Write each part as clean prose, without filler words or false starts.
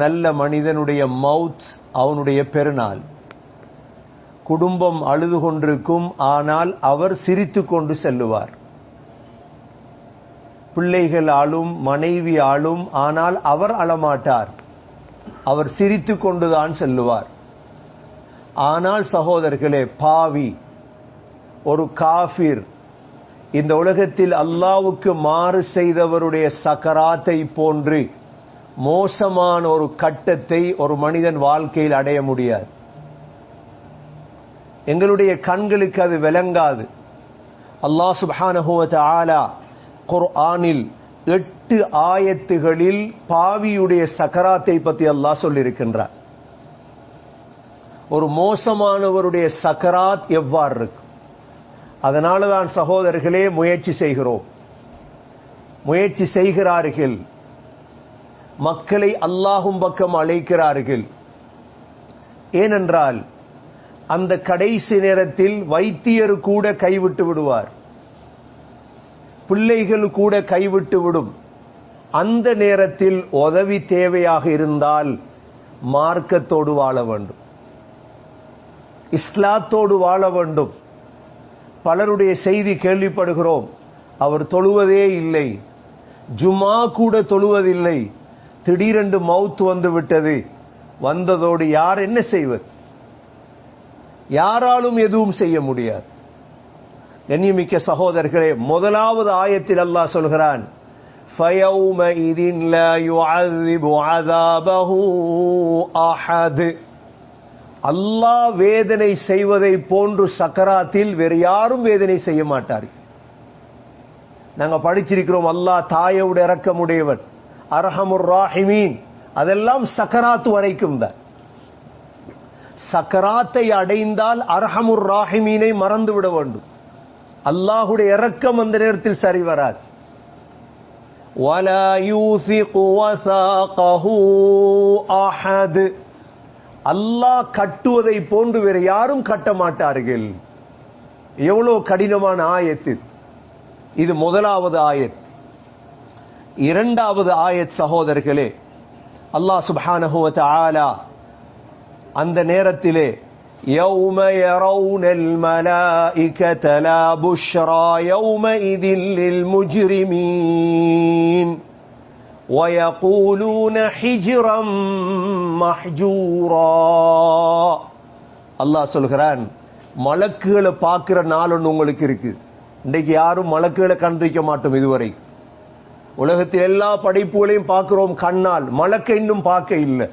நல்ல மனிதனுடைய மவுத் அவனுடைய பெருநாள். குடும்பம் அழுது கொண்டிருக்கும், ஆனால் அவர் சிரித்துக் கொண்டு செல்லுவார். பிள்ளைகள் ஆளும், மனைவி ஆளும், ஆனால் அவர் அழமாட்டார். அவர் சிரித்துக் கொண்டுதான் செல்லுவார். ஆனால் சகோதரர்களே, பாவி ஒரு காஃபிர் இந்த உலகத்தில் அல்லாஹ்வுக்கு மாறு செய்தவருடைய சக்கராத்தை போன்று மோசமான ஒரு கட்டத்தை ஒரு மனிதன் வாழ்க்கையில் அடைய முடியாது. எங்களுடைய கண்களுக்கு அது விளங்காது. அல்லாஹ் சுப்ஹானஹு வ தஆலா குர்ஆனில் 8 ஆயத்துகளில் பாவியுடைய சக்கராத்தை பற்றி அல்லாஹ் சொல்லியிருக்கின்றார். ஒரு மோசமானவருடைய சக்கராத் எவ்வாறு இருக்கு? அதனால தான் சகோதரர்களே முயற்சி செய்கிறோம், முயற்சி செய்கிறார்கள், மக்களை அல்லாஹ்வின் பக்கம் அழைக்கிறார்கள். ஏனென்றால் அந்த கடைசி நேரத்தில் வைத்தியர் கூட கைவிட்டு விடுவார், பிள்ளைகள் கூட கைவிட்டு விடும். அந்த நேரத்தில் உதவி தேவையாக இருந்தால் மார்க்கத்தோடு வாழ வேண்டும், இஸ்லாத்தோடு வாழ வேண்டும். பலருடைய செய்தி கேள்விப்படுகிறோம், அவர் தொழுவதே இல்லை, ஜும்மா கூட தொழுவதில்லை, திடீரென்று மவுத் வந்து விட்டது. வந்ததோடு யார் என்ன செய்வது? யாராலும் எதுவும் செய்ய முடியாது. கண்ணியமிக்க சகோதரர்களே, முதலாவது ஆயத்தில் அல்லாஹ் சொல்கிறான், فَيَوْمَئِذٍ لَا يُعَذِّبُ عَذَابَهُ أَحَدٌ. அல்லாஹ் வேதனை செய்வதை போன்று சக்கராத்தில் வேறு யாரும் வேதனை செய்ய மாட்டார். நாங்க படிச்சிருக்கிறோம், அல்லாஹ் தாயோடு இரக்கமுடையவன், அர்ஹமுர் ராஹிமீன். அதெல்லாம் சக்கராத் வரைக்கும் தான். சக்கராத்தை அடைந்தால் அர்ஹமுர் ராஹிமீனை மறந்து விட வேண்டும். அல்லாஹ்வுடைய இரக்கம் அந்த நேரத்தில் சரி வராது. وَلَا يُوثِقُ وَثَاقَهُ أَحَدٌ. அல்லாஹ் கட்டுவதை போன்று வேறு யாரும் கட்ட மாட்டார்கள். எவ்வளவு கடினமான ஆயத்து இது! முதலாவது ஆயத். இரண்டாவது ஆயத் சகோதரர்களே, அல்லாஹ் சுப்ஹானஹு வ தஆலா அந்த நேரத்திலே يَوْمَ يَرَوْنَ الْمَلَائِكَةَ لَا بُشْرَى يَوْمَئِذٍ لِلْمُجْرِمِينَ وَيَقُولُونَ حِجْرًا مَحْجُورًا. அல்லாஹ் சொல்கிறான், மலக்குகளை பார்க்கிற நாள் ஒன்று உங்களுக்கு இருக்கு. இன்றைக்கு யாரும் மலக்குகளை கண்டிருக்க மாட்டோம். இதுவரை உலகத்தில் எல்லா படைப்புகளையும் பார்க்கிறோம் கண்ணால், மலக்க இன்னும் பார்க்க இல்லை.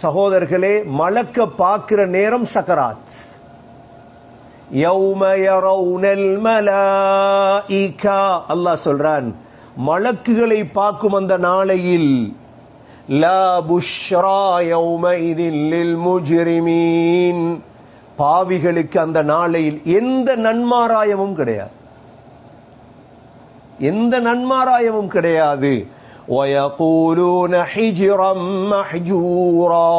சகோதரர்களே, மலக்க பார்க்கிற நேரம் சக்கராத். يَوْمَ يَرَوْنَ الْمَلَائِكَةَ. அல்லாஹ் சொல்றான், மலக்குகளை பார்க்கும் அந்த நாளையில் லா புஷ்ரா யௌமஇதின் லில்முஜ்ரிமீன். பாவிகளுக்கு அந்த நாளையில் எந்த நன்மாராயமும் கிடையாது, எந்த நன்மாராயமும் கிடையாது. وَيَقُولُونَ حِجْرًا مَحْجُورًا.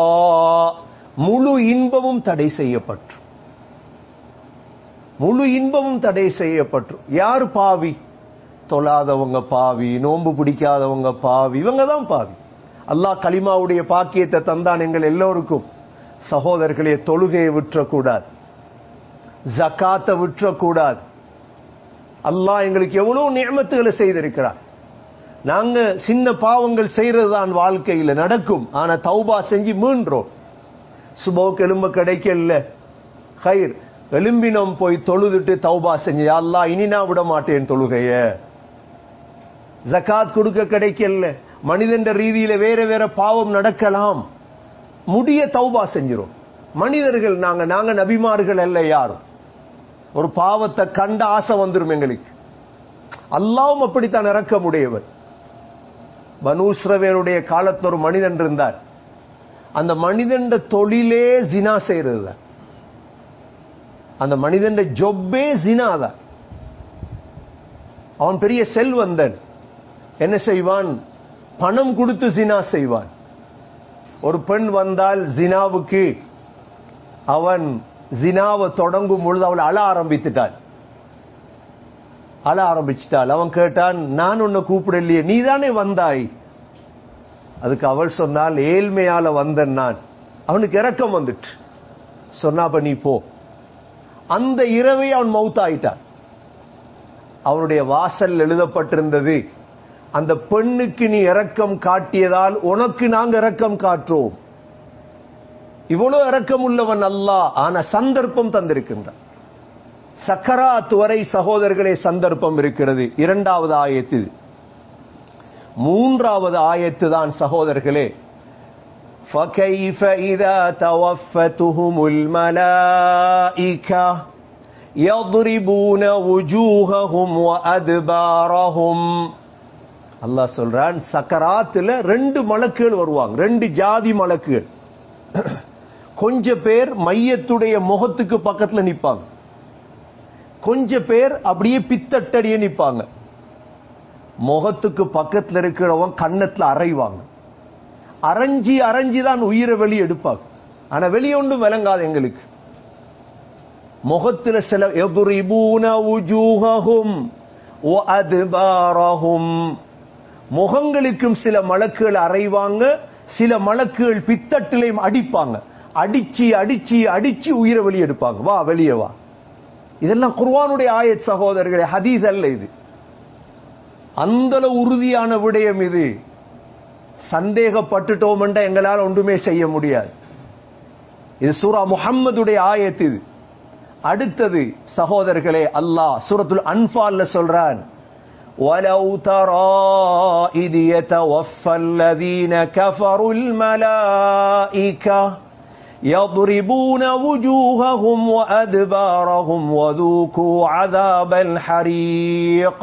முழு இன்பமும் தடை செய்யப்பட்டு, முழு இன்பமும் தடை செய்யப்பட்டு. யார் பாவி? தொழாதவங்க பாவி, நோன்பு பிடிக்காதவங்க பாவி, இவங்க தான் பாவி. அல்லாஹ் கலிமாவுடைய பாக்கியத்தை தந்தான் எங்கள் எல்லோருக்கும். சகோதரர்களே, தொழுகையை விற்றக்கூடாது, ஜகாத்தை விற்றக்கூடாது. அல்லாஹ் எங்களுக்கு எவ்வளவு நிஅமத்துகளை செய்திருக்கிறார். நாங்க சின்ன பாவங்கள் செய்யறதுதான் வாழ்க்கையில் நடக்கும், ஆனா தௌபா செஞ்சு மீன்றோம். சுபோக்கு எலும்ப கிடைக்கல, ஹைர் எலும்பினம் போய் தொழுதுட்டு தௌபா செஞ்சு, அல்லாஹ் இனி நான் விட மாட்டேன் தொழுகைய. ஜகாத் கொடுக்க கிடைக்கல, மனிதன் ரீதியில வேற வேற பாவம் நடக்கலாம், முடிய தௌபா செஞ்சிரும். மனிதர்கள் நாங்க நபிமார்கள் அல்ல யாரும். ஒரு பாவத்தை கண்ட ஆசை வந்துரும் எங்களுக்கு. அல்லாஹ்வும் அப்படித்தான் இரக்கமுடையவர். பனூ இஸ்ரவேலுடைய காலத்தில் ஒரு மனிதன் இருந்தார். அந்த மனிதன் தொழிலே ஜினா செய்யறது, அந்த மனிதன் ஜொப்பே ஜினா தான். அவன் பெரிய செல்வந்தன். என்ன செய்வான்? பணம் கொடுத்து ஜினா செய்வான். ஒரு பெண் வந்தால் ஜினாவுக்கு, அவன் ஜினாவை தொடங்கும் பொழுது அவள் அழ ஆரம்பித்துட்டாள். அழ ஆரம்பிச்சிட்டாள். அவன் கேட்டான், நான் உன்னை கூப்பிடலையே, நீதானே வந்தாய், அதுக்கு அவள் சொன்னால், ஏழ்மையால வந்தேன் நான். அவனுக்கு இரக்கம் வந்துட்டு சொன்னா, அப்ப நீ போ. அந்த இரவே அவன் மௌத்தாயிட்டான். அவனுடைய வாசல் எழுதப்பட்டிருந்தது, அந்த பெண்ணுக்கு நீ இரக்கம் காட்டியதால் உனக்கு நாங்க இரக்கம் காட்டுறோம். இவ்வளவு இரக்கம் உள்ளவன் அல்லாஹ். ஆனா சந்தர்ப்பம் தந்திருக்கின்றான். சக்கராத் வரை சகோதரர்களே சந்தர்ப்பம் இருக்கிறது. இரண்டாவது ஆயத்து. மூன்றாவது ஆயத்து தான் சகோதரர்களே, فَكَيْفَ إِذَا تَوَفَّتْهُمُ الْمَلَائِكَةُ يَضْرِبُونَ وُجُوهَهُمْ وَأَدْبَارَهُمْ. அல்லாஹ் சொல்றான், சக்கராத்துல ரெண்டு மலக்குகள் வருவாங்க, ரெண்டு ஜாதி மலக்குகள். கொஞ்ச பேர் மையத்துடைய முகத்துக்கு பக்கத்துல நிப்பாங்க, கொஞ்ச பேர் அப்படியே பித்தட்டடியே நிப்பாங்க. முகத்துக்கு பக்கத்துல இருக்கிறவங்க கண்ணத்துல அரைவாங்க. அரைஞ்சி அரைஞ்சி தான் உயிரை வெளியே எடுப்பாங்க. ஆனா வெளியே ஒன்றும் விளங்காது எங்களுக்கு. முகத்துல சில يضربون وجوههم وأدبارهم, முகங்களுக்கும் சில மலக்குகள் அரைவாங்க, சில மலக்குகள் பித்தட்டிலையும் அடிப்பாங்க. அடிச்சு அடிச்சு அடிச்சு உயிரை வெளியே எடுப்பாங்க. வா வெளியே வா. இதெல்லாம் குர்ஆனுடைய ஆயத் சகோதரர்களே, ஹதீஸ் அல்ல இது. அந்த உறுதியான விடயம் இது. சந்தேகப்பட்டுட்டோம் என்ற எங்களால் ஒன்றுமே செய்ய முடியாது. இது சூரா முஹம்மதுடைய ஆயத். இது அடுத்தது சகோதரர்களே, அல்லாஹ் சூரத்துல் அன்ஃபால்ல சொல்றான், وَلَوْ تَرَى إِذْ يَتَوَفَّى الَّذِينَ كَفَرُوا الْمَلَائِكَةَ يَضْرِبُونَ وُجُوهَهُمْ وَأَدْبَارَهُمْ وَذُوقُوا عَذَابَ الْحَرِيقِ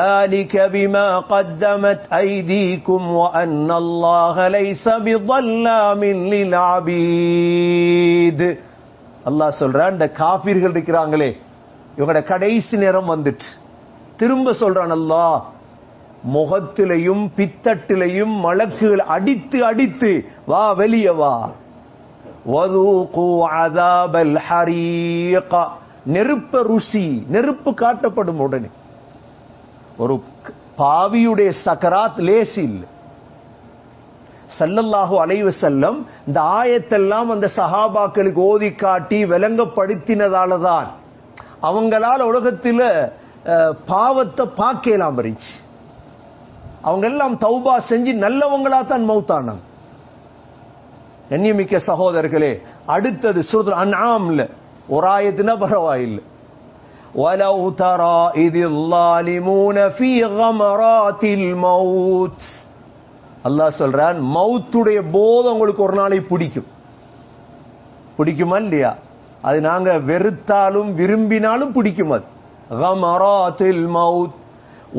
ذَلِكَ بِمَا قَدَّمَتْ أَيْدِيكُمْ وَأَنَّ اللَّهَ لَيْسَ بِظَلَّامٍ لِلْعَبِيدِ. அல்லாஹ் சொல்றான், இந்த காபிர்கள் இருக்கிறாங்களே, இவங்களோட கடைசி நேரம் வந்துட்டு. திரும்ப சொல்றான் அல்லாஹ், முகத்திலையும் பித்தட்டிலையும் மலக்குகள் அடித்து அடித்து வா வெளியே வா. وَذُوقُوا عَذَابَ الْحَرِيقِ, நெருப்ப ருசி, நெருப்பு காட்டப்படும் உடனே. ஒரு பாவியுடைய சக்கராத் லேசி இல்லை. ஸல்லல்லாஹு அலைஹி வஸல்லம் இந்த ஆயத்தெல்லாம் அந்த சஹாபாக்களுக்கு ஓதி காட்டி விளங்கப்படுத்தினதால தான் அவங்களால உலகத்தில் பாவத்தை பார்க்கலாம் இருந்துச்சு. அவங்க எல்லாம் தௌபா செஞ்சு நல்லவங்களா தான் மௌத்தானாங்க. எண்ணியமிக்க சகோதரர்களே, அடுத்தது சூரத்துல் அன்ஆம்ல ஒரு ஆயத்துனா பரவாயில்லை. وَلَوْ تَرَى إِذِ الظَّالِمُونَ فِي غَمَرَاتِ الْمَوْتِ. அல்லாஹ் சொல்றான், மௌத்துடைய போது உங்களுக்கு ஒரு நாளை பிடிக்கும். பிடிக்குமா இல்லையா? அது நாங்க வெறுத்தாலும் விரும்பினாலும் பிடிக்கும். அது غَمَرَاتِ الْمَوْتِ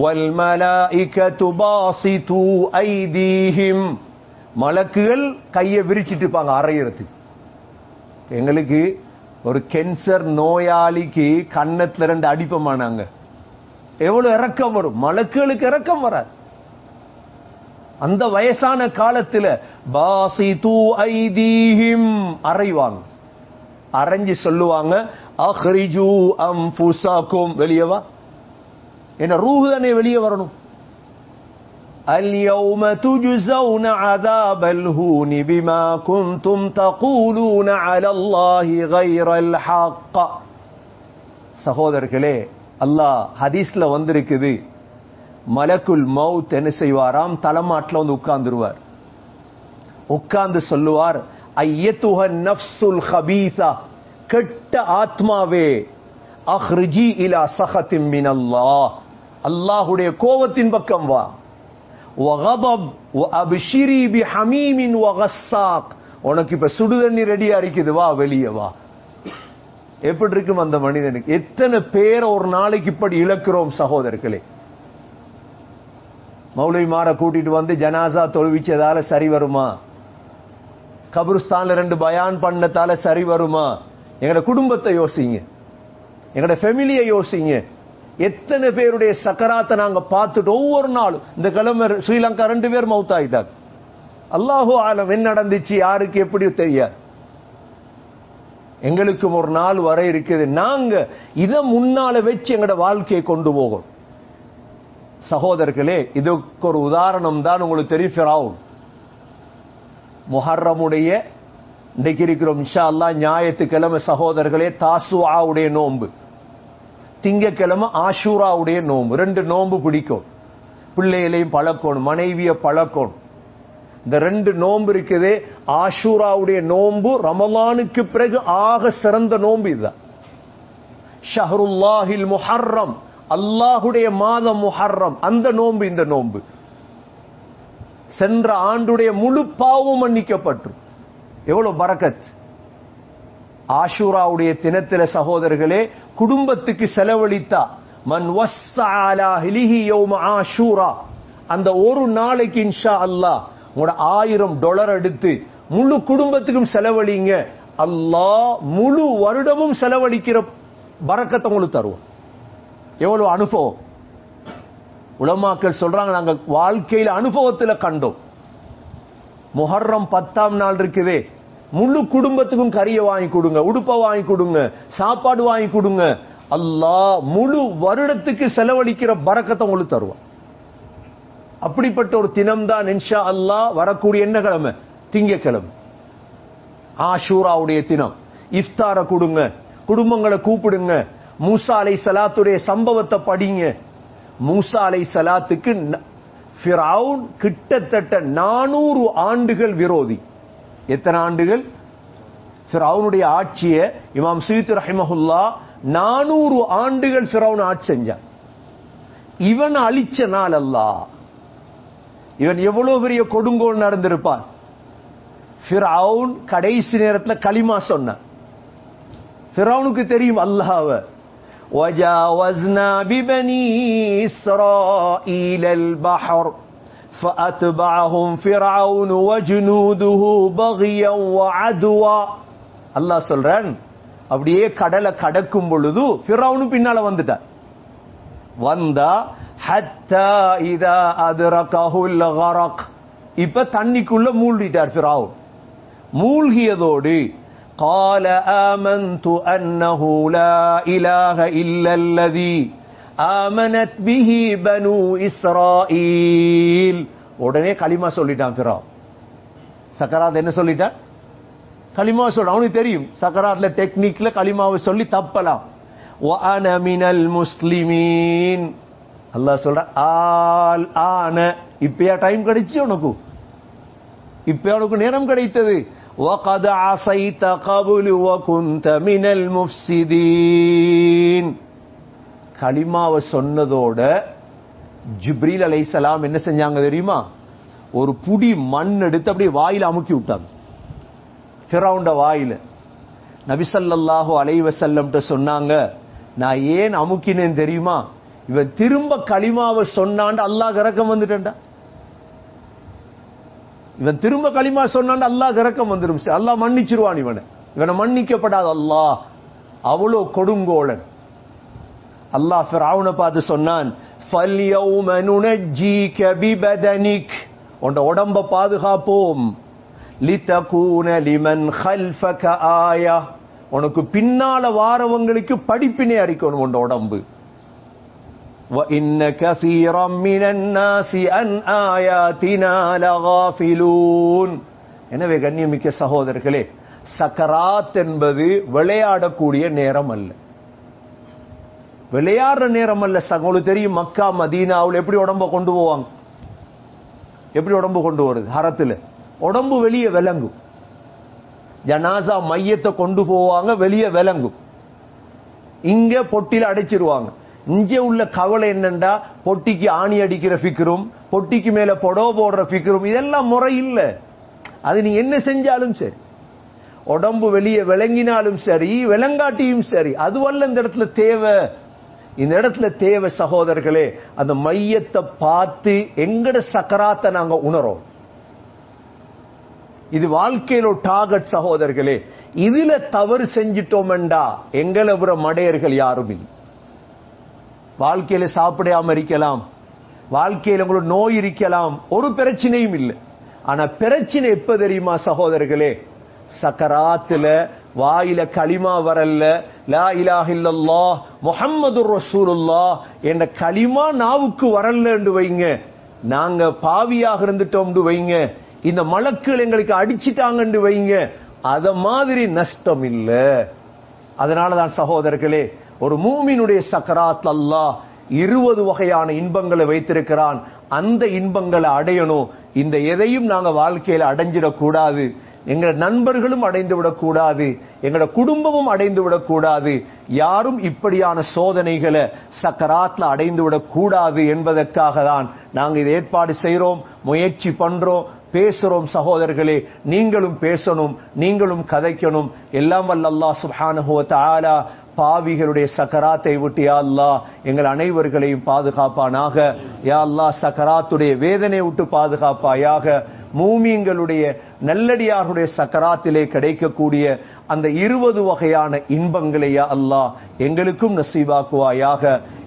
وَالْمَلَائِكَةُ بَاسِطُو أَيْدِيهِمْ. மலக்குகள் கையை விரிச்சிட்டு இருப்பாங்க அறையிறதுக்கு. எங்களுக்கு ஒரு கேன்சர் நோயாளிக்கு கன்னத்துல ரெண்டு அடிப்பமானாங்க, எவ்வளவு இரக்கம் வரும். மலக்குகளுக்கு இரக்கம் வராது. அந்த வயசான காலத்துல பாசிது ஐதீஹிம் அறைவாங்க. அரைஞ்சி சொல்லுவாங்க, அஹ்ரிஜு அன்ஃபுஸக்கும், வெளியே வா. என்ன ரூஹ் தானே வெளியே வரணும். اليوم تجزون عذاب الهون بما كنتم تقولون على الله غير الحق. சகோதரர்களே, அல்லாஹ் ஹதீஸ்ல வந்திருக்குது, மலக்குல் மௌத் என்ன செய்வாராம், தலைமாட்டில் வந்து உட்கார்ந்துருவார். உட்கார்ந்து சொல்லுவார், ஐயத்துஹன் நஃப்சுல் ஹபீஸா, கெட்ட ஆத்மாவே, அஹ்ரிஜி இலா சஹத்தின் மினல்லாஹ், அல்லாஹ்வுடைய கோபத்தின் பக்கம் வா. وغضب وابشري بحميم وغساق, உனக்கு இப்ப சுடுதண்ணி ரெடியா இருக்குது, வா வெளியே வா. எப்படி இருக்கும் அந்த மனிதனுக்கு? எத்தனை பேரை ஒரு நாளைக்கு இப்படி இழக்கிறோம் சகோதரர்களே. மௌலவிமார கூட்டிட்டு வந்து ஜனாசா தொழுவிச்சதால சரி வருமா? கபருஸ்தான்ல ரெண்டு பயான் பண்ணதால சரி வருமா? எங்கட குடும்பத்தை யோசிங்க, எங்கட ஃபேமிலியை யோசிங்க. எத்தனை பேருடைய சக்கராத்தை நாங்க பார்த்துட்டு ஒவ்வொரு நாளும். இந்த கிழமை ஸ்ரீலங்கா 2 பேர் மௌத்தாயிட்டாங்க. அல்லாஹு ஆலம் என்ன நடந்துச்சு யாருக்கு எப்படி தெரியாது. எங்களுக்கும் ஒரு நாள் வர இருக்குது, நாங்க இத முன்னால வச்சு எங்கட வாழ்க்கையை கொண்டு போகும். சகோதரர்களே, இதுக்கு ஒரு உதாரணம் தான் உங்களுக்கு தெரியும். ஃபிரௌன் முஹர்ரமுடைய இன்றைக்கு இருக்கிறோம் இன்ஷா அல்லாஹ் ஞாயிற்றுக்கிழமை சகோதரர்களே தாசுஆவுடைய நோன்பு, திங்கக்கிழமை ஆஷூராவுடைய நோன்பு. 2 நோன்பு பிடிக்கும். பிள்ளைகளையும் பழக்கணும், மனைவிய பழக்கணும். இந்த 2 நோன்பு இருக்குதே, ஆஷூராவுடைய நோன்பு ரமலானுக்கு பிறகு ஆக சிறந்த நோன்பு இதுதான். ஷஹ்ருல்லாஹில் முஹர்ரம், அல்லாஹுடைய மாதம் முஹர்ரம், அந்த நோன்பு இந்த நோன்பு. சென்ற ஆண்டுடைய முழு பாவமும் மன்னிக்கப்பட்டு எவ்வளவு பரக்கத். ஆஷூராவுடைய தினத்தில சகோதரர்களே குடும்பத்துக்கு செலவழித்தா மன் வஸ்ஸா அலா அஹ்லிஹி யௌம ஆஷூரா, அந்த ஒரு நாளைக்கு இன்ஷா அல்லாஹ் உங்களோட $1000 எடுத்து முழு குடும்பத்துக்கும் செலவழிங்க, அல்லாஹ் முழு வருடமும் செலவழிக்கிற பரக்கத்தை உங்களுக்கு தருவோம். எவ்வளவு அனுபவம். உலமாக்கள் சொல்றாங்க, நாங்க வாழ்க்கையில அனுபவத்துல கண்டோம். முஹர்ரம் 10ஆம் நாள் இருக்குதே, முழு குடும்பத்துக்கும் கறியை வாங்கி கொடுங்க, உடுப்பை வாங்கி கொடுங்க, சாப்பாடு வாங்கி கொடுங்க, அல்லாஹ் முழு வருடத்துக்கு செலவழிக்கிற பரக்கத்தை உங்களுக்கு தருவான். அப்படிப்பட்ட ஒரு தினம்தான் இன்ஷா அல்லாஹ் வரக்கூடிய என்ன கிழமை? திங்கக்கிழமை ஆஷூராவுடைய தினம். இஃப்தார கொடுங்க, குடும்பங்களை கூப்பிடுங்க, மூசா அலைஹிஸ்ஸலாத்துடைய சம்பவத்தை படிங்க. மூசா அலைஹிஸ்ஸலாத்துக்கு ஃபிரௌன் கிட்டத்தட்ட 400 ஆண்டுகள் விரோதி. எத்தனை ஆண்டுகள்? ஃபிரௌனுடைய ஆட்சியை இமாம் சுயூத்தி ரஹிமஹுல்லாஹ் 400 ஆண்டுகள் ஃபிரௌன் ஆட்சி செஞ்சான். இவன் அழிச்ச நாள் அல்லாஹ், இவன் எவ்வளவு பெரிய கொடுங்கோல் நடந்திருப்பான். ஃபிரௌன் கடைசி நேரத்தில் கலிமா சொன்னான். ஃபிரௌனுக்கு தெரியும் அல்லாஹ்வை. وَجَاوَزْنَا بِبَنِي إِسْرَائِيلَ الْبَحْرَ فَأَتْبَعَهُمْ فِرْعَوْنُ وَجُنُودُهُ بَغْيًا وَعَدْوًا. அல்லாஹ் சொல்றான், அப்படியே கடலை கடக்கும் பொழுது ஃபிரௌன் பின்னால வந்துட்டான். வந்தா ஹத்தா இதா அத்ரகஹுல் கரக், இப்ப தண்ணிக்குள்ள மூழ்கிட்டார் ஃபிரௌன். மூழ்கியதோடு قال آمنت أنه لا إله إلا الذي آمنت به بنو إسرائيل. உடனே கலிமா சொல்லிட்டான் ஃபிரௌன். சக்கராத் என்ன சொல்லிட்டான்? கலிமா சொல்ல. அவனுக்கு தெரியும் சக்கராத்ல டெக்னிக்ல கலிமாவை சொல்லி தப்பலாம். وأنا من المسلمين. அல்லாஹ் சொல்ற ஆல் ஆன, இப்பயா டைம் கிடைச்சு உனக்கு, இப்ப உனக்கு நேரம் கிடைத்தது. وَقَدْ عَصَيْتَ قَبْلُ وَكُنْتَ مِنَ الْمُفْسِدِينَ. கலிமாவை சொன்னதோட ஜிப்ரீல் அலைஹிஸ்ஸலாம் என்ன செஞ்சாங்க தெரியுமா? ஒரு புடி மண் எடுத்து அப்படியே வாயில அமுக்கி விட்டாங்க, ஃபிரௌன்ட வாயில. நபி ஸல்லல்லாஹு அலைஹி வஸல்லம் சொன்னாங்க, நான் ஏன் அமுக்கினேன் தெரியுமா? இவன் திரும்ப கலிமாவை சொன்னாண்டு அல்லாஹ் இரக்கம் வந்துட்டா. இவன் திரும்ப கலிமா சொன்னாண்டு அல்லாஹ் இரக்கம் வந்துடும், அல்லாஹ் மன்னிச்சிருவான் இவனை. இவனை மன்னிக்கப்படாத அல்லாஹ் அவ்வளோ கொடுங்கோளன். அல்லாஹ் ஃபிரௌனை பார்த்து சொன்னான், ஃபல்யௌம நுனஜ்ஜீக பிபதனிக், உன்ட உடம்ப பாதுகாப்போம். லிதகூன லிமன் கல்ஃபக ஆயா, உனக்கு பின்னால வாரவங்களுக்கு படிப்பினை அறிக்கணும் உன்ட உடம்பு. وَإِنَّ كَثِيرًا مِنَ النَّاسِ عَنْ آيَاتِنَا لَغَافِلُونَ. எனவே கண்ணியமிக்க சகோதரர்களே, சக்கராத் என்பது விளையாடக்கூடிய நேரம் அல்ல, விளையாடுற நேரம் அல்ல. உங்களுக்கு தெரியும் மக்கா மதீனாவில் எப்படி உடம்ப கொண்டு போவாங்க? எப்படி உடம்பு கொண்டு வருது? ஹரத்துல உடம்பு வெளியே விளங்கும். ஜனாசா மையத்தை கொண்டு போவாங்க, வெளியே விளங்கும். இங்க பொட்டில அடைச்சிருவாங்க. இங்க உள்ள கவலை என்னண்டா, பொட்டிக்கு ஆணி அடிக்கிற ஃபிக்ரும், பொட்டிக்கு மேல பொடோ போடுற ஃபிக்ரும், இதெல்லாம் முறை இல்ல. அது நீ என்ன செஞ்சாலும் சரி, உடம்பு வெளியே விளங்கினாலும் சரி விளங்காட்டியும் சரி, அதுவல்ல இந்த இடத்துல தேவை. இந்த இடத்துல தேவை சகோதரர்களே, அந்த மையத்தை பார்த்து எங்கட சக்கராத்தை நாங்க உணரோம். இது வாழ்க்கையில டார்கெட் சகோதரர்களே. இதுல தவறு செஞ்சிட்டோம்டா எங்களை விட மடையர்கள் யாரும் இல்லை. வாழ்க்கையில சாப்பிடாம இருக்கலாம், வாழ்க்கையில உங்களுக்கு நோய் இருக்கலாம், ஒரு பிரச்சனையும் இல்லை. ஆனா பிரச்சனை எப்ப தெரியுமா சகோதரர்களே? சக்கராத்துல வாயில களிமா வரல, லா இலாஹ இல்லல்லாஹ் முஹம்மதுர் ரசூலுல்லாஹ் என்ற களிமா நாவுக்கு வரல என்று வைங்க, நாங்க பாவியாக இருந்துட்டோம் வைங்க, இந்த மலக்குகள் எங்களுக்கு அடிச்சிட்டாங்கன்னு வைங்க, அத மாதிரி நஷ்டம் இல்ல. அதனாலதான் சகோதரர்களே, ஒரு மூமினுடைய சக்கராத் அல்லாஹ் 20 வகையான இன்பங்களை வைத்திருக்கிறான். அந்த இன்பங்களை அடையணும். இந்த எதையும் நாங்க வாழ்க்கையில அடைஞ்சிடக் கூடாது. எங்க நண்பர்களும் அடைந்து விடக்கூடாது, எங்களோட குடும்பமும் அடைந்து விடக்கூடாது. யாரும் இப்படியான சோதனைகளை சக்கராத்ல அடைந்து விடக்கூடாது என்பதற்காக தான் நாங்க இதை ஏற்பாடு செய்யறோம், முயற்சி பண்றோம், பேசுறோம். சகோதரர்களே, நீங்களும் பேசணும், நீங்களும் கதைக்கணும். எல்லாம் வல்ல அல்லாஹ் சுப்ஹானஹு வ தஆலா பாவிகளுடைய சக்கராத்தை விட்டு யா அல்லாஹ் எங்கள் அனைவர்களையும் பாதுகாப்பானாக. யா அல்லாஹ் சக்கராத்துடைய வேதனை விட்டு பாதுகாப்பாயாக. மூமின்களுடைய நல்லடியாருடைய சக்கராத்திலே கிடைக்கக்கூடிய அந்த 20 வகையான இன்பங்களை யா அல்லாஹ் எங்களுக்கும் நசீபாக்குவாயாக.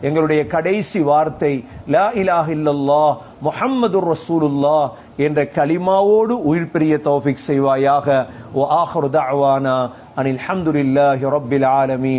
எங்களுடைய கடைசி வார்த்தை லா இலாஹ இல்லல்லாஹ் முஹம்மதுர் ரசூலுல்லாஹ் என்ற கலிமாவோடு உயிர் பிரிய தௌஃபீக் செய்வாயாக. வ ஆகிரு தஅவானா அனில் ஹம்துலில்லாஹி ரப்பில் ஆலமீன்.